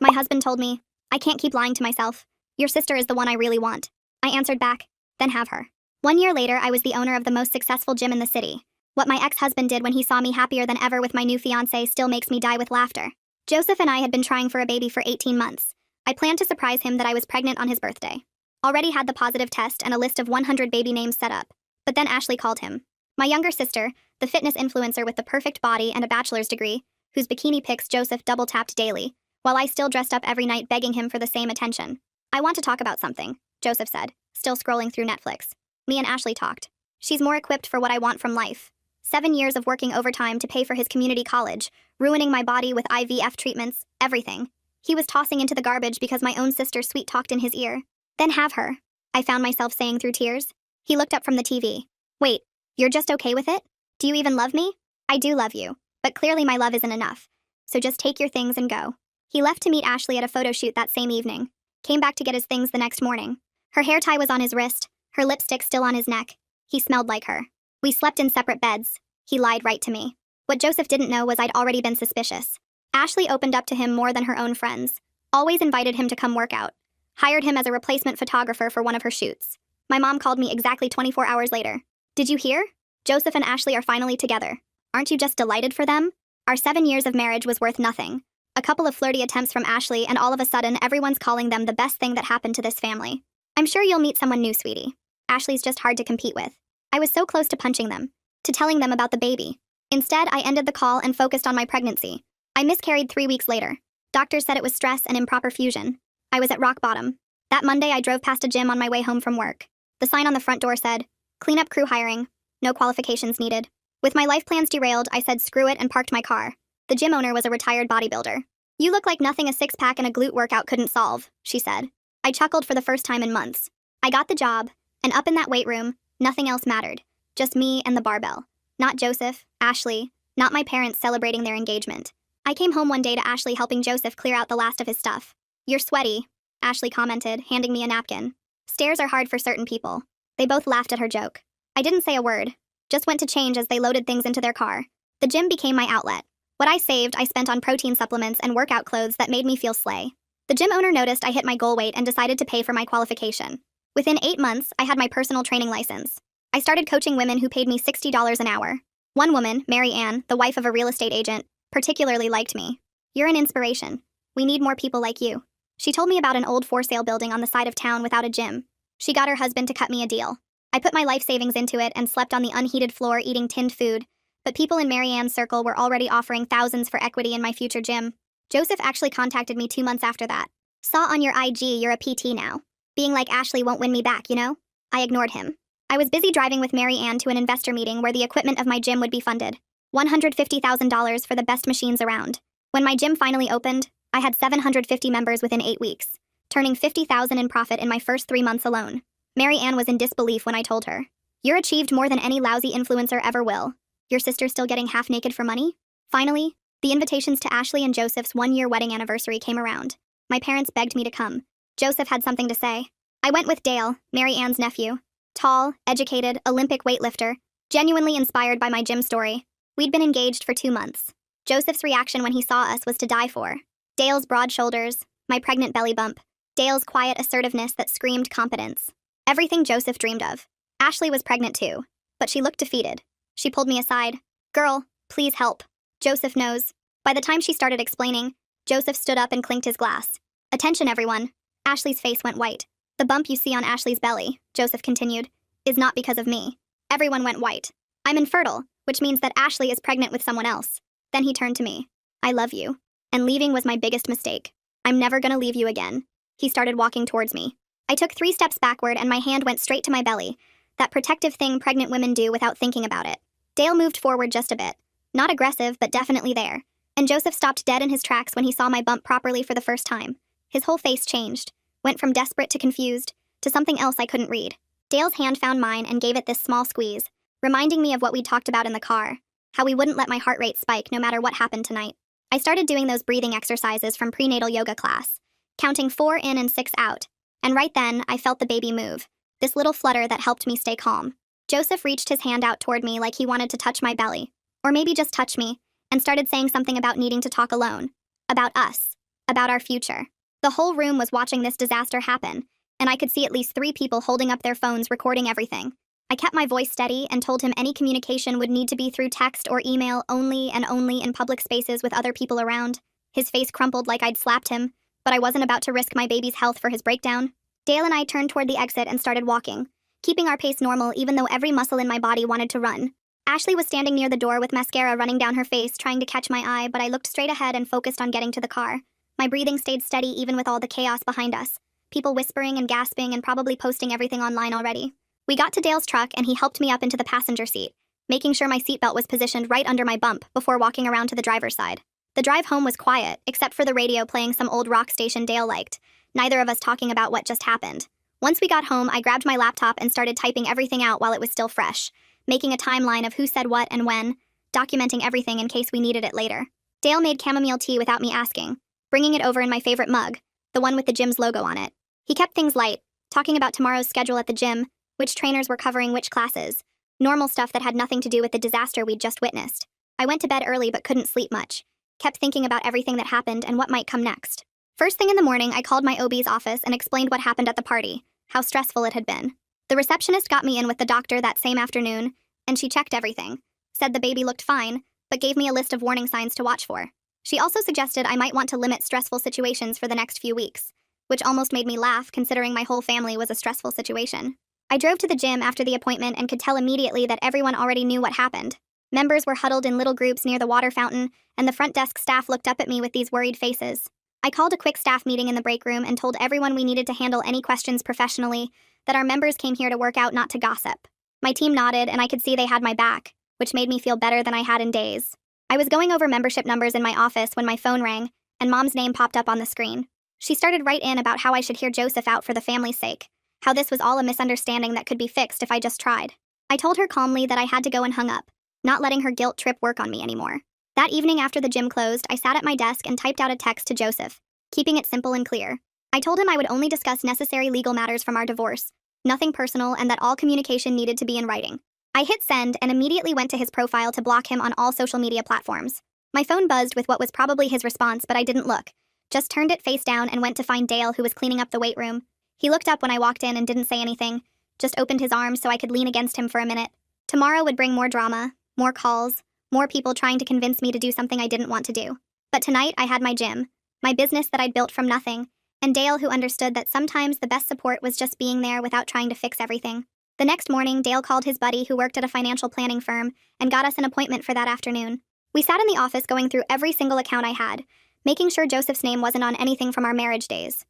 My husband told me, I can't keep lying to myself. Your sister is the one I really want. I answered back, then have her. 1 year later, I was the owner of the most successful gym in the city. What my ex-husband did when he saw me happier than ever with my new fiancé still makes me die with laughter. Joseph and I had been trying for a baby for 18 months. I planned to surprise him that I was pregnant on his birthday. Already had the positive test and a list of 100 baby names set up. But then Ashley called him. My younger sister, the fitness influencer with the perfect body and a bachelor's degree, whose bikini pics Joseph double-tapped daily, while I still dressed up every night begging him for the same attention. I want to talk about something, Joseph said, still scrolling through Netflix. Me and Ashley talked. She's more equipped for what I want from life. 7 years of working overtime to pay for his community college, ruining my body with IVF treatments, everything. He was tossing into the garbage because my own sister sweet-talked in his ear. Then have her, I found myself saying through tears. He looked up from the TV. Wait, you're just okay with it? Do you even love me? I do love you, but clearly my love isn't enough. So just take your things and go. He left to meet Ashley at a photo shoot that same evening. Came back to get his things the next morning. Her hair tie was on his wrist, her lipstick still on his neck. He smelled like her. We slept in separate beds. He lied right to me. What Joseph didn't know was I'd already been suspicious. Ashley opened up to him more than her own friends. Always invited him to come work out. Hired him as a replacement photographer for one of her shoots. My mom called me exactly 24 hours later. Did you hear? Joseph and Ashley are finally together. Aren't you just delighted for them? Our 7 years of marriage was worth nothing. A couple of flirty attempts from Ashley and all of a sudden everyone's calling them the best thing that happened to this family. I'm sure you'll meet someone new, sweetie. Ashley's just hard to compete with. I was so close to punching them, to telling them about the baby. Instead, I ended the call and focused on my pregnancy. I miscarried 3 weeks later. Doctors said it was stress and improper fusion. I was at rock bottom. That Monday, I drove past a gym on my way home from work. The sign on the front door said, "Cleanup crew hiring. No qualifications needed." With my life plans derailed, I said screw it and parked my car. The gym owner was a retired bodybuilder. "You look like nothing a six-pack and a glute workout couldn't solve," she said. I chuckled for the first time in months. I got the job, and up in that weight room, nothing else mattered. Just me and the barbell. Not Joseph, Ashley, not my parents celebrating their engagement. I came home one day to Ashley helping Joseph clear out the last of his stuff. "You're sweaty," Ashley commented, handing me a napkin. Stares are hard for certain people. They both laughed at her joke. I didn't say a word, just went to change as they loaded things into their car. The gym became my outlet. What I saved, I spent on protein supplements and workout clothes that made me feel slay. The gym owner noticed I hit my goal weight and decided to pay for my qualification. Within 8 months, I had my personal training license. I started coaching women who paid me $60 an hour. One woman, Mary Ann, the wife of a real estate agent, particularly liked me. "You're an inspiration. We need more people like you." She told me about an old for-sale building on the side of town without a gym. She got her husband to cut me a deal. I put my life savings into it and slept on the unheated floor eating tinned food, but people in Mary Ann's circle were already offering thousands for equity in my future gym. Joseph actually contacted me 2 months after that. "Saw on your IG you're a PT now. Being like Ashley won't win me back, you know?" I ignored him. I was busy driving with Mary Ann to an investor meeting where the equipment of my gym would be funded. $150,000 for the best machines around. When my gym finally opened, I had 750 members within 8 weeks, turning $50,000 in profit in my first 3 months alone. Mary Ann was in disbelief when I told her, "You're achieved more than any lousy influencer ever will. Your sister's still getting half naked for money?" Finally, the invitations to Ashley and Joseph's 1-year wedding anniversary came around. My parents begged me to come. Joseph had something to say. I went with Dale, Mary Ann's nephew. Tall, educated, Olympic weightlifter, genuinely inspired by my gym story. We'd been engaged for 2 months. Joseph's reaction when he saw us was to die for. Dale's broad shoulders, my pregnant belly bump, Dale's quiet assertiveness that screamed competence. Everything Joseph dreamed of. Ashley was pregnant too, but she looked defeated. She pulled me aside. "Girl, please help. Joseph knows." By the time she started explaining, Joseph stood up and clinked his glass. "Attention, everyone." Ashley's face went white. "The bump you see on Ashley's belly," Joseph continued, "is not because of me." Everyone went white. "I'm infertile, which means that Ashley is pregnant with someone else." Then he turned to me. "I love you. And leaving was my biggest mistake. I'm never gonna leave you again." He started walking towards me. I took 3 steps backward and my hand went straight to my belly, that protective thing pregnant women do without thinking about it. Dale moved forward just a bit. Not aggressive, but definitely there. And Joseph stopped dead in his tracks when he saw my bump properly for the first time. His whole face changed, went from desperate to confused, to something else I couldn't read. Dale's hand found mine and gave it this small squeeze, reminding me of what we'd talked about in the car, how we wouldn't let my heart rate spike no matter what happened tonight. I started doing those breathing exercises from prenatal yoga class, counting 4 in and 6 out. And right then, I felt the baby move, this little flutter that helped me stay calm. Joseph reached his hand out toward me like he wanted to touch my belly, or maybe just touch me, and started saying something about needing to talk alone. About us. about our future. The whole room was watching this disaster happen, and I could see at least 3 people holding up their phones recording everything. I kept my voice steady and told him any communication would need to be through text or email only and only in public spaces with other people around. His face crumpled like I'd slapped him, but I wasn't about to risk my baby's health for his breakdown. Dale and I turned toward the exit and started walking, keeping our pace normal even though every muscle in my body wanted to run. Ashley was standing near the door with mascara running down her face, trying to catch my eye, but I looked straight ahead and focused on getting to the car. My breathing stayed steady even with all the chaos behind us, people whispering and gasping and probably posting everything online already. We got to Dale's truck and he helped me up into the passenger seat, making sure my seatbelt was positioned right under my bump before walking around to the driver's side. The drive home was quiet, except for the radio playing some old rock station Dale liked, neither of us talking about what just happened. Once we got home, I grabbed my laptop and started typing everything out while it was still fresh, making a timeline of who said what and when, documenting everything in case we needed it later. Dale made chamomile tea without me asking, bringing it over in my favorite mug, the one with the gym's logo on it. He kept things light, talking about tomorrow's schedule at the gym, which trainers were covering which classes, normal stuff that had nothing to do with the disaster we'd just witnessed. I went to bed early but couldn't sleep much, kept thinking about everything that happened and what might come next. First thing in the morning, I called my OB's office and explained what happened at the party, how stressful it had been. The receptionist got me in with the doctor that same afternoon, and she checked everything, said the baby looked fine, but gave me a list of warning signs to watch for. She also suggested I might want to limit stressful situations for the next few weeks, which almost made me laugh considering my whole family was a stressful situation. I drove to the gym after the appointment and could tell immediately that everyone already knew what happened. Members were huddled in little groups near the water fountain, and the front desk staff looked up at me with these worried faces. I called a quick staff meeting in the break room and told everyone we needed to handle any questions professionally, that our members came here to work out, not to gossip. My team nodded, and I could see they had my back, which made me feel better than I had in days. I was going over membership numbers in my office when my phone rang, and Mom's name popped up on the screen. She started right in about how I should hear Joseph out for the family's sake, how this was all a misunderstanding that could be fixed if I just tried. I told her calmly that I had to go and hung up, not letting her guilt trip work on me anymore. That evening after the gym closed, I sat at my desk and typed out a text to Joseph, keeping it simple and clear. I told him I would only discuss necessary legal matters from our divorce, nothing personal, and that all communication needed to be in writing. I hit send and immediately went to his profile to block him on all social media platforms. My phone buzzed with what was probably his response, but I didn't look, just turned it face down and went to find Dale, who was cleaning up the weight room. He looked up when I walked in and didn't say anything, just opened his arms so I could lean against him for a minute. Tomorrow would bring more drama, more calls, more people trying to convince me to do something I didn't want to do. But tonight I had my gym, my business that I'd built from nothing, and Dale, who understood that sometimes the best support was just being there without trying to fix everything. The next morning, Dale called his buddy who worked at a financial planning firm and got us an appointment for that afternoon. We sat in the office going through every single account I had, making sure Joseph's name wasn't on anything from our marriage days.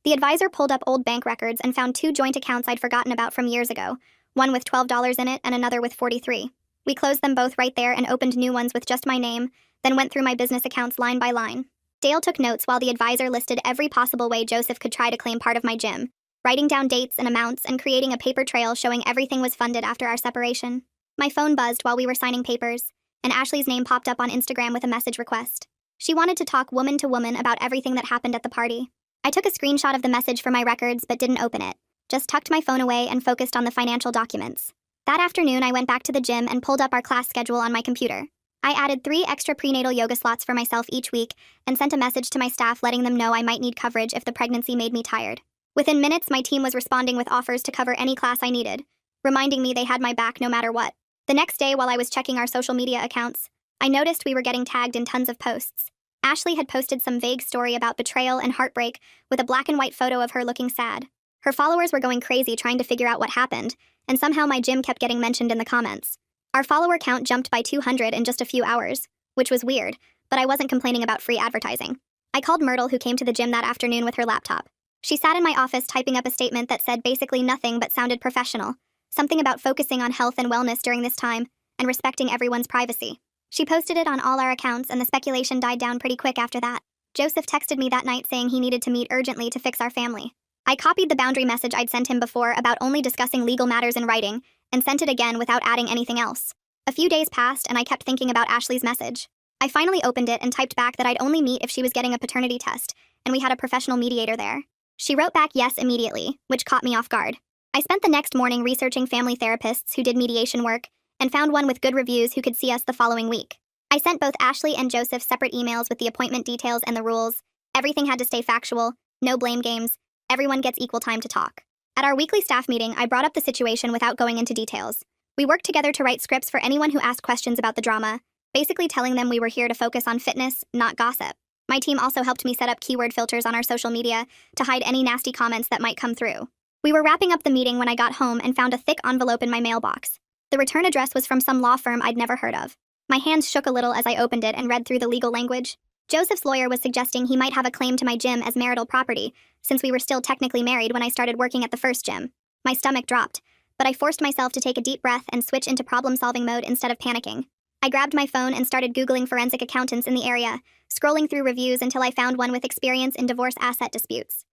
The advisor pulled up old bank records and found 2 joint accounts I'd forgotten about from years ago, one with $12 in it and another with $43. We closed them both right there and opened new ones with just my name, then went through my business accounts line by line. Dale took notes while the advisor listed every possible way Joseph could try to claim part of my gym, writing down dates and amounts and creating a paper trail showing everything was funded after our separation. My phone buzzed while we were signing papers, and Ashley's name popped up on Instagram with a message request. She wanted to talk woman to woman about everything that happened at the party. I took a screenshot of the message for my records but didn't open it, just tucked my phone away and focused on the financial documents. That afternoon, I went back to the gym and pulled up our class schedule on my computer. I added 3 extra prenatal yoga slots for myself each week and sent a message to my staff letting them know I might need coverage if the pregnancy made me tired. Within minutes, my team was responding with offers to cover any class I needed, reminding me they had my back no matter what. The next day, while I was checking our social media accounts, I noticed we were getting tagged in tons of posts. Ashley had posted some vague story about betrayal and heartbreak with a black and white photo of her looking sad. Her followers were going crazy trying to figure out what happened, and somehow my gym kept getting mentioned in the comments. Our follower count jumped by 200 in just a few hours, which was weird, but I wasn't complaining about free advertising. I called Myrtle, who came to the gym that afternoon with her laptop. She sat in my office typing up a statement that said basically nothing but sounded professional, something about focusing on health and wellness during this time and respecting everyone's privacy. She posted it on all our accounts, and the speculation died down pretty quick after that. Joseph texted me that night saying he needed to meet urgently to fix our family. I copied the boundary message I'd sent him before about only discussing legal matters in writing and sent it again without adding anything else. A few days passed and I kept thinking about Ashley's message. I finally opened it and typed back that I'd only meet if she was getting a paternity test, and we had a professional mediator there. She wrote back yes immediately, which caught me off guard. I spent the next morning researching family therapists who did mediation work and found one with good reviews who could see us the following week. I sent both Ashley and Joseph separate emails with the appointment details and the rules, Everything had to stay factual, no blame games, everyone gets equal time to talk. At our weekly staff meeting, I brought up the situation without going into details. We worked together to write scripts for anyone who asked questions about the drama, basically telling them we were here to focus on fitness, not gossip. My team also helped me set up keyword filters on our social media to hide any nasty comments that might come through. We were wrapping up the meeting when I got home and found a thick envelope in my mailbox. The return address was from some law firm I'd never heard of. My hands shook a little as I opened it and read through the legal language. Joseph's lawyer was suggesting he might have a claim to my gym as marital property, since we were still technically married when I started working at the first gym. My stomach dropped, but I forced myself to take a deep breath and switch into problem-solving mode instead of panicking. I grabbed my phone and started Googling forensic accountants in the area, scrolling through reviews until I found one with experience in divorce asset disputes.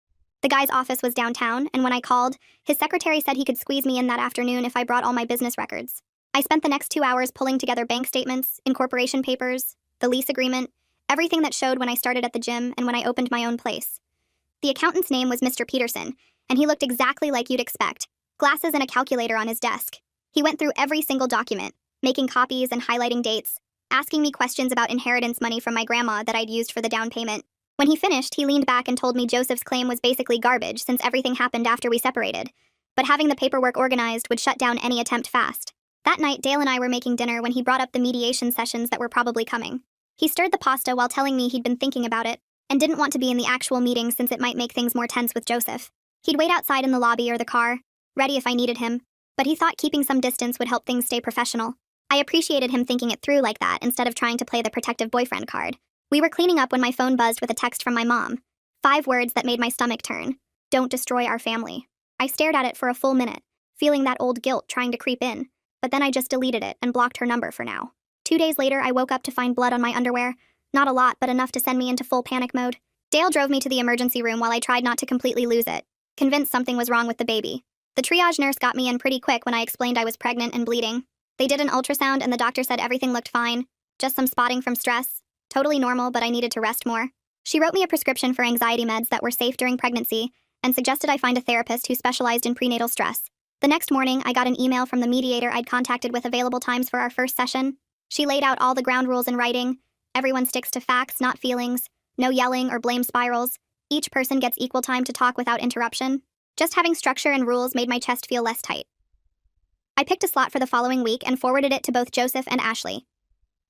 The guy's office was downtown, and when I called, his secretary said he could squeeze me in that afternoon if I brought all my business records. I spent the next 2 hours pulling together bank statements, incorporation papers, the lease agreement, everything that showed when I started at the gym and when I opened my own place. The accountant's name was Mr. Peterson, and he looked exactly like you'd expect, glasses and a calculator on his desk. He went through every single document, making copies and highlighting dates, asking me questions about inheritance money from my grandma that I'd used for the down payment. When he finished, he leaned back and told me Joseph's claim was basically garbage since everything happened after we separated, but having the paperwork organized would shut down any attempt fast. That night, Dale and I were making dinner when he brought up the mediation sessions that were probably coming. He stirred the pasta while telling me he'd been thinking about it and didn't want to be in the actual meeting since it might make things more tense with Joseph. He'd wait outside in the lobby or the car, ready if I needed him, but he thought keeping some distance would help things stay professional. I appreciated him thinking it through like that instead of trying to play the protective boyfriend card. We were cleaning up when my phone buzzed with a text from my mom. 5 words that made my stomach turn. Don't destroy our family. I stared at it for a full minute, feeling that old guilt trying to creep in, but then I just deleted it and blocked her number for now. 2 days later, I woke up to find blood on my underwear. Not a lot, but enough to send me into full panic mode. Dale drove me to the emergency room while I tried not to completely lose it, convinced something was wrong with the baby. The triage nurse got me in pretty quick when I explained I was pregnant and bleeding. They did an ultrasound and the doctor said everything looked fine, just some spotting from stress. Totally normal, but I needed to rest more. She wrote me a prescription for anxiety meds that were safe during pregnancy and suggested I find a therapist who specialized in prenatal stress. The next morning, I got an email from the mediator I'd contacted with available times for our first session. She laid out all the ground rules in writing. Everyone sticks to facts, not feelings. No yelling or blame spirals. Each person gets equal time to talk without interruption. Just having structure and rules made my chest feel less tight. I picked a slot for the following week and forwarded it to both Joseph and Ashley.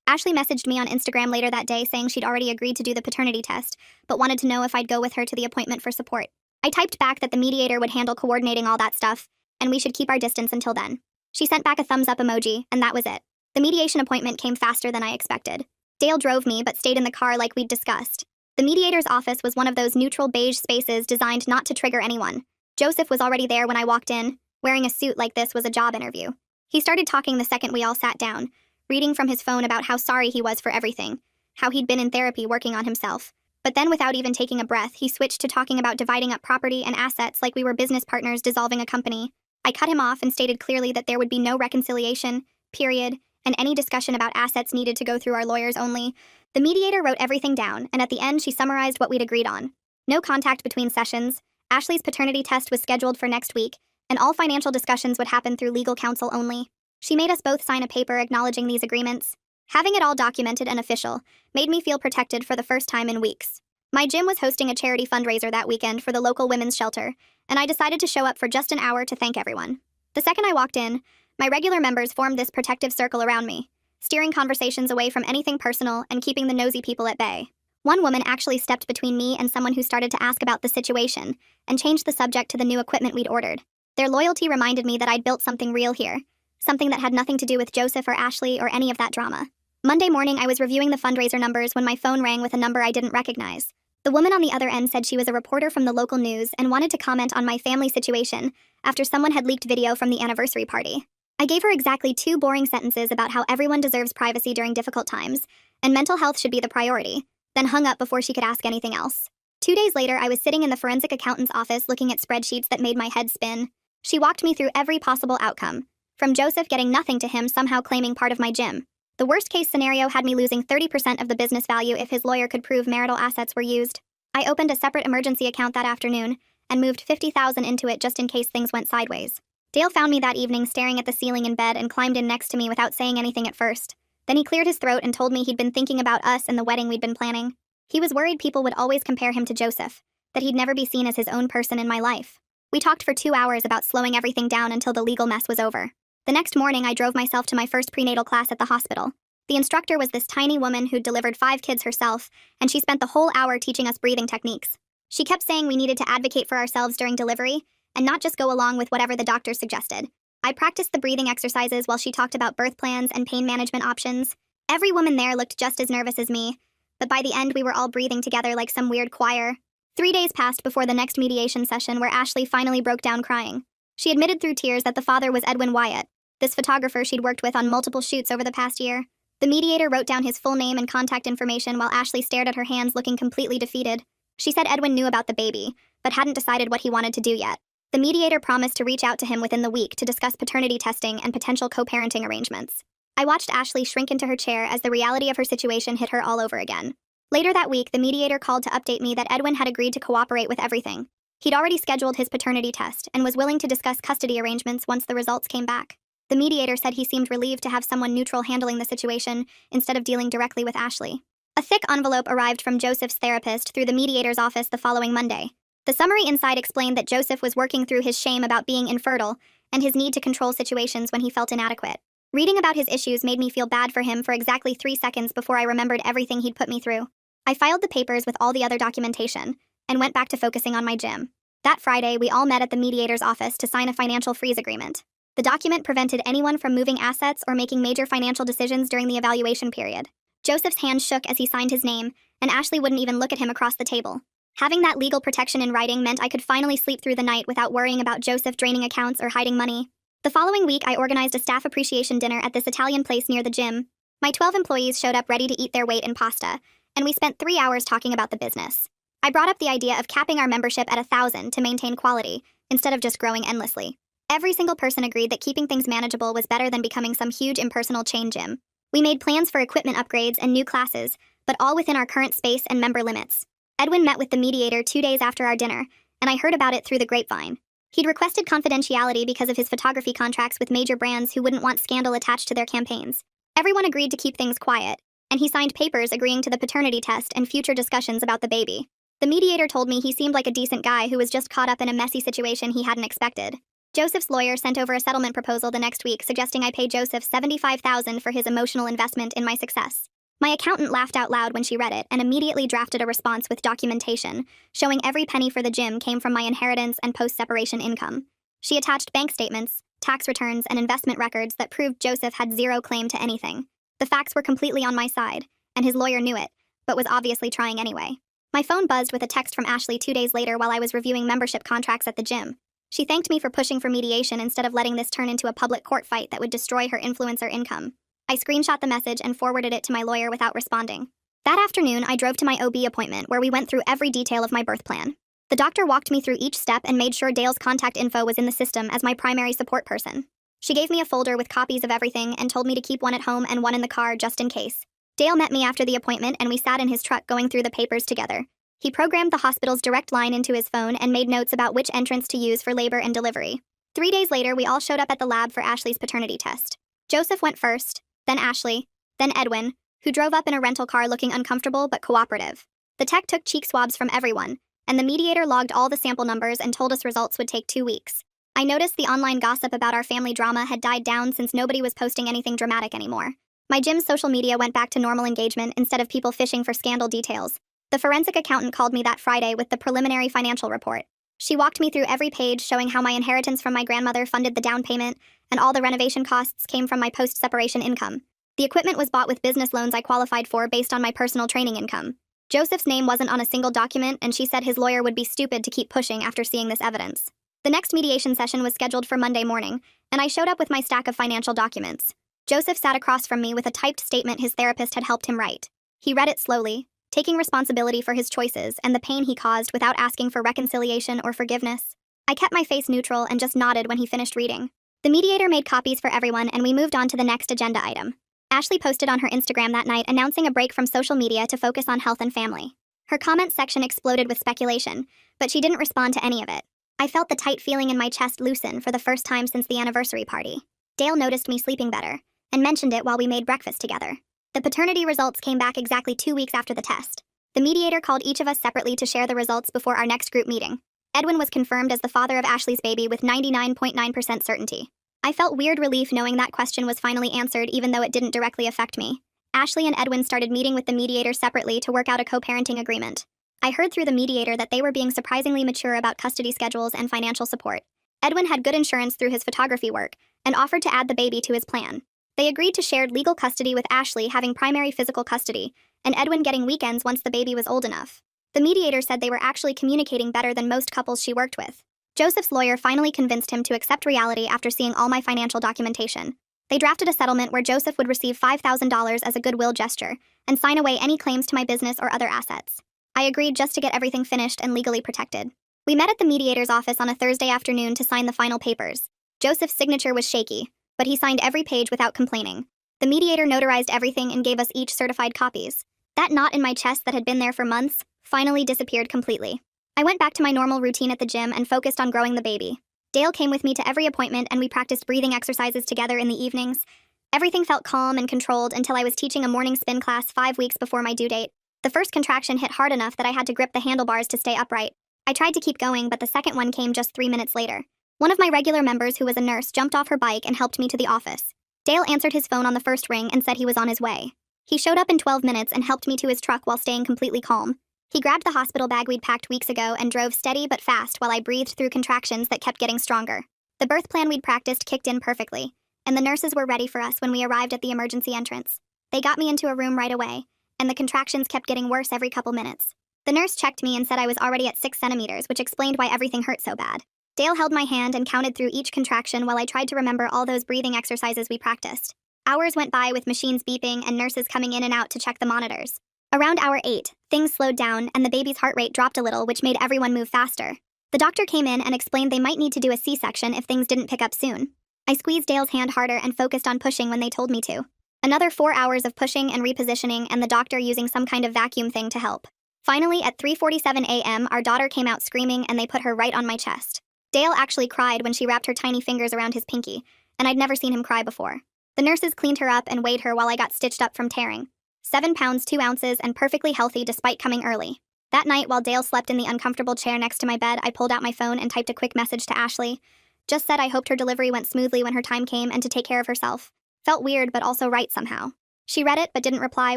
Ashley messaged me on Instagram later that day saying she'd already agreed to do the paternity test, but wanted to know if I'd go with her to the appointment for support. I typed back that the mediator would handle coordinating all that stuff, and we should keep our distance until then. She sent back a thumbs up emoji, and that was it. The mediation appointment came faster than I expected. Dale drove me, but stayed in the car like we'd discussed. The mediator's office was one of those neutral beige spaces designed not to trigger anyone. Joseph was already there when I walked in. Wearing a suit like this was a job interview. He started talking the second we all sat down, reading from his phone about how sorry he was for everything, how he'd been in therapy working on himself. But then without even taking a breath, he switched to talking about dividing up property and assets like we were business partners dissolving a company. I cut him off and stated clearly that there would be no reconciliation, period, and any discussion about assets needed to go through our lawyers only. The mediator wrote everything down, and at the end she summarized what we'd agreed on. No contact between sessions, Ashley's paternity test was scheduled for next week, and all financial discussions would happen through legal counsel only. She made us both sign a paper acknowledging these agreements. Having it all documented and official made me feel protected for the first time in weeks. My gym was hosting a charity fundraiser that weekend for the local women's shelter, and I decided to show up for just an hour to thank everyone. The second I walked in, my regular members formed this protective circle around me, steering conversations away from anything personal and keeping the nosy people at bay. One woman actually stepped between me and someone who started to ask about the situation and changed the subject to the new equipment we'd ordered. Their loyalty reminded me that I'd built something real here, something that had nothing to do with Joseph or Ashley or any of that drama. Monday morning, I was reviewing the fundraiser numbers when my phone rang with a number I didn't recognize. The woman on the other end said she was a reporter from the local news and wanted to comment on my family situation after someone had leaked video from the anniversary party. I gave her exactly 2 boring sentences about how everyone deserves privacy during difficult times, and mental health should be the priority, then hung up before she could ask anything else. 2 days later, I was sitting in the forensic accountant's office looking at spreadsheets that made my head spin. She walked me through every possible outcome, from Joseph getting nothing to him somehow claiming part of my gym. The worst-case scenario had me losing 30% of the business value if his lawyer could prove marital assets were used. I opened a separate emergency account that afternoon and moved $50,000 into it just in case things went sideways. Dale found me that evening staring at the ceiling in bed and climbed in next to me without saying anything at first. Then he cleared his throat and told me he'd been thinking about us and the wedding we'd been planning. He was worried people would always compare him to Joseph, that he'd never be seen as his own person in my life. We talked for 2 hours about slowing everything down until the legal mess was over. The next morning, I drove myself to my first prenatal class at the hospital. The instructor was this tiny woman who'd delivered 5 kids herself, and she spent the whole hour teaching us breathing techniques. She kept saying we needed to advocate for ourselves during delivery, and not just go along with whatever the doctor suggested. I practiced the breathing exercises while she talked about birth plans and pain management options. Every woman there looked just as nervous as me, but by the end we were all breathing together like some weird choir. 3 days passed before the next mediation session where Ashley finally broke down crying. She admitted through tears that the father was Edwin Wyatt, this photographer she'd worked with on multiple shoots over the past year. The mediator wrote down his full name and contact information while Ashley stared at her hands looking completely defeated. She said Edwin knew about the baby, but hadn't decided what he wanted to do yet. The mediator promised to reach out to him within the week to discuss paternity testing and potential co-parenting arrangements. I watched Ashley shrink into her chair as the reality of her situation hit her all over again. Later that week, the mediator called to update me that Edwin had agreed to cooperate with everything. He'd already scheduled his paternity test and was willing to discuss custody arrangements once the results came back. The mediator said he seemed relieved to have someone neutral handling the situation instead of dealing directly with Ashley. A thick envelope arrived from Joseph's therapist through the mediator's office the following Monday. The summary inside explained that Joseph was working through his shame about being infertile and his need to control situations when he felt inadequate. Reading about his issues made me feel bad for him for exactly 3 seconds before I remembered everything he'd put me through. I filed the papers with all the other documentation and went back to focusing on my gym. That Friday, we all met at the mediator's office to sign a financial freeze agreement. The document prevented anyone from moving assets or making major financial decisions during the evaluation period. Joseph's hand shook as he signed his name, and Ashley wouldn't even look at him across the table. Having that legal protection in writing meant I could finally sleep through the night without worrying about Joseph draining accounts or hiding money. The following week, I organized a staff appreciation dinner at this Italian place near the gym. My 12 employees showed up ready to eat their weight in pasta, and we spent 3 hours talking about the business. I brought up the idea of capping our membership at 1,000 to maintain quality, instead of just growing endlessly. Every single person agreed that keeping things manageable was better than becoming some huge impersonal chain gym. We made plans for equipment upgrades and new classes, but all within our current space and member limits. Edwin met with the mediator 2 days after our dinner, and I heard about it through the grapevine. He'd requested confidentiality because of his photography contracts with major brands who wouldn't want scandal attached to their campaigns. Everyone agreed to keep things quiet, and he signed papers agreeing to the paternity test and future discussions about the baby. The mediator told me he seemed like a decent guy who was just caught up in a messy situation he hadn't expected. Joseph's lawyer sent over a settlement proposal the next week suggesting I pay Joseph $75,000 for his emotional investment in my success. My accountant laughed out loud when she read it and immediately drafted a response with documentation, showing every penny for the gym came from my inheritance and post-separation income. She attached bank statements, tax returns, and investment records that proved Joseph had zero claim to anything. The facts were completely on my side, and his lawyer knew it, but was obviously trying anyway. My phone buzzed with a text from Ashley 2 days later while I was reviewing membership contracts at the gym. She thanked me for pushing for mediation instead of letting this turn into a public court fight that would destroy her influencer income. I screenshot the message and forwarded it to my lawyer without responding. That afternoon, I drove to my OB appointment where we went through every detail of my birth plan. The doctor walked me through each step and made sure Dale's contact info was in the system as my primary support person. She gave me a folder with copies of everything and told me to keep one at home and one in the car just in case. Dale met me after the appointment and we sat in his truck going through the papers together. He programmed the hospital's direct line into his phone and made notes about which entrance to use for labor and delivery. 3 days later, we all showed up at the lab for Ashley's paternity test. Joseph went first, then Ashley, then Edwin, who drove up in a rental car looking uncomfortable but cooperative. The tech took cheek swabs from everyone, and the mediator logged all the sample numbers and told us results would take 2 weeks. I noticed the online gossip about our family drama had died down since nobody was posting anything dramatic anymore. My gym's social media went back to normal engagement instead of people fishing for scandal details. The forensic accountant called me that Friday with the preliminary financial report. She walked me through every page showing how my inheritance from my grandmother funded the down payment, and all the renovation costs came from my post-separation income. The equipment was bought with business loans I qualified for based on my personal training income. Joseph's name wasn't on a single document, and she said his lawyer would be stupid to keep pushing after seeing this evidence. The next mediation session was scheduled for Monday morning, and I showed up with my stack of financial documents. Joseph sat across from me with a typed statement his therapist had helped him write. He read it slowly, taking responsibility for his choices and the pain he caused without asking for reconciliation or forgiveness. I kept my face neutral and just nodded when he finished reading. The mediator made copies for everyone and we moved on to the next agenda item. Ashley posted on her Instagram that night announcing a break from social media to focus on health and family. Her comments section exploded with speculation, but she didn't respond to any of it. I felt the tight feeling in my chest loosen for the first time since the anniversary party. Dale noticed me sleeping better and mentioned it while we made breakfast together. The paternity results came back exactly 2 weeks after the test. The mediator called each of us separately to share the results before our next group meeting. Edwin was confirmed as the father of Ashley's baby with 99.9% certainty. I felt weird relief knowing that question was finally answered even though it didn't directly affect me. Ashley and Edwin started meeting with the mediator separately to work out a co-parenting agreement. I heard through the mediator that they were being surprisingly mature about custody schedules and financial support. Edwin had good insurance through his photography work and offered to add the baby to his plan. They agreed to shared legal custody with Ashley having primary physical custody, and Edwin getting weekends once the baby was old enough. The mediator said they were actually communicating better than most couples she worked with. Joseph's lawyer finally convinced him to accept reality after seeing all my financial documentation. They drafted a settlement where Joseph would receive $5,000 as a goodwill gesture and sign away any claims to my business or other assets. I agreed just to get everything finished and legally protected. We met at the mediator's office on a Thursday afternoon to sign the final papers. Joseph's signature was shaky, but he signed every page without complaining. The mediator notarized everything and gave us each certified copies. That knot in my chest that had been there for months finally disappeared completely. I went back to my normal routine at the gym and focused on growing the baby. Dale came with me to every appointment and we practiced breathing exercises together in the evenings. Everything felt calm and controlled until I was teaching a morning spin class 5 weeks before my due date. The first contraction hit hard enough that I had to grip the handlebars to stay upright. I tried to keep going, but the second one came just 3 minutes later. One of my regular members who was a nurse jumped off her bike and helped me to the office. Dale answered his phone on the first ring and said he was on his way. He showed up in 12 minutes and helped me to his truck while staying completely calm. He grabbed the hospital bag we'd packed weeks ago and drove steady but fast while I breathed through contractions that kept getting stronger. The birth plan we'd practiced kicked in perfectly, and the nurses were ready for us when we arrived at the emergency entrance. They got me into a room right away, and the contractions kept getting worse every couple minutes. The nurse checked me and said I was already at 6 centimeters, which explained why everything hurt so bad. Dale held my hand and counted through each contraction while I tried to remember all those breathing exercises we practiced. Hours went by with machines beeping and nurses coming in and out to check the monitors. Around hour 8, things slowed down and the baby's heart rate dropped a little, which made everyone move faster. The doctor came in and explained they might need to do a C-section if things didn't pick up soon. I squeezed Dale's hand harder and focused on pushing when they told me to. Another 4 hours of pushing and repositioning and the doctor using some kind of vacuum thing to help. Finally, at 3:47 a.m., our daughter came out screaming and they put her right on my chest. Dale actually cried when she wrapped her tiny fingers around his pinky, and I'd never seen him cry before. The nurses cleaned her up and weighed her while I got stitched up from tearing. 7 pounds 2 ounces and perfectly healthy despite coming early. That night, while Dale slept in the uncomfortable chair next to my bed, I pulled out my phone and typed a quick message to Ashley. Just said I hoped her delivery went smoothly when her time came and to take care of herself. Felt weird but also right somehow. She read it but didn't reply,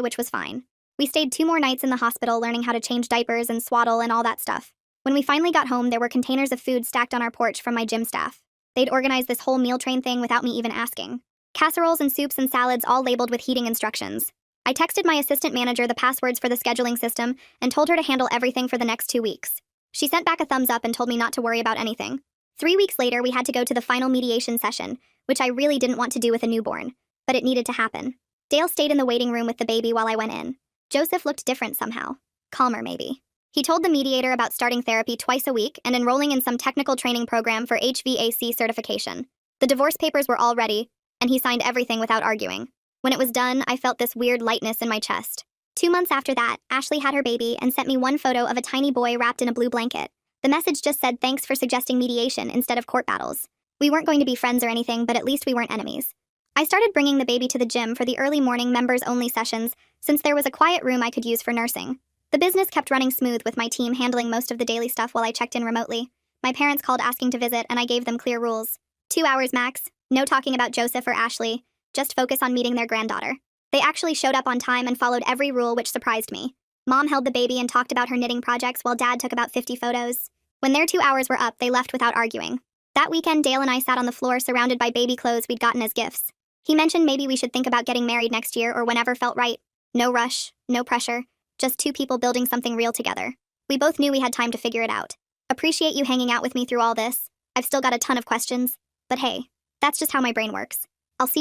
which was fine. We stayed 2 more nights in the hospital learning how to change diapers and swaddle and all that stuff. When we finally got home, there were containers of food stacked on our porch from my gym staff. They'd organized this whole meal train thing without me even asking. Casseroles and soups and salads all labeled with heating instructions. I texted my assistant manager the passwords for the scheduling system and told her to handle everything for the next 2 weeks. She sent back a thumbs up and told me not to worry about anything. 3 weeks later, we had to go to the final mediation session, which I really didn't want to do with a newborn, but it needed to happen. Dale stayed in the waiting room with the baby while I went in. Joseph looked different somehow. Calmer, maybe. He told the mediator about starting therapy twice a week and enrolling in some technical training program for HVAC certification. The divorce papers were all ready, and he signed everything without arguing. When it was done, I felt this weird lightness in my chest. 2 months after that, Ashley had her baby and sent me one photo of a tiny boy wrapped in a blue blanket. The message just said thanks for suggesting mediation instead of court battles. We weren't going to be friends or anything, but at least we weren't enemies. I started bringing the baby to the gym for the early morning members-only sessions since there was a quiet room I could use for nursing. The business kept running smooth with my team handling most of the daily stuff while I checked in remotely. My parents called asking to visit and I gave them clear rules. 2 hours max, no talking about Joseph or Ashley, just focus on meeting their granddaughter. They actually showed up on time and followed every rule, which surprised me. Mom held the baby and talked about her knitting projects while Dad took about 50 photos. When their 2 hours were up, they left without arguing. That weekend, Dale and I sat on the floor surrounded by baby clothes we'd gotten as gifts. He mentioned maybe we should think about getting married next year or whenever felt right. No rush, no pressure, just 2 people building something real together. We both knew we had time to figure it out. Appreciate you hanging out with me through all this. I've still got a ton of questions, but hey, that's just how my brain works.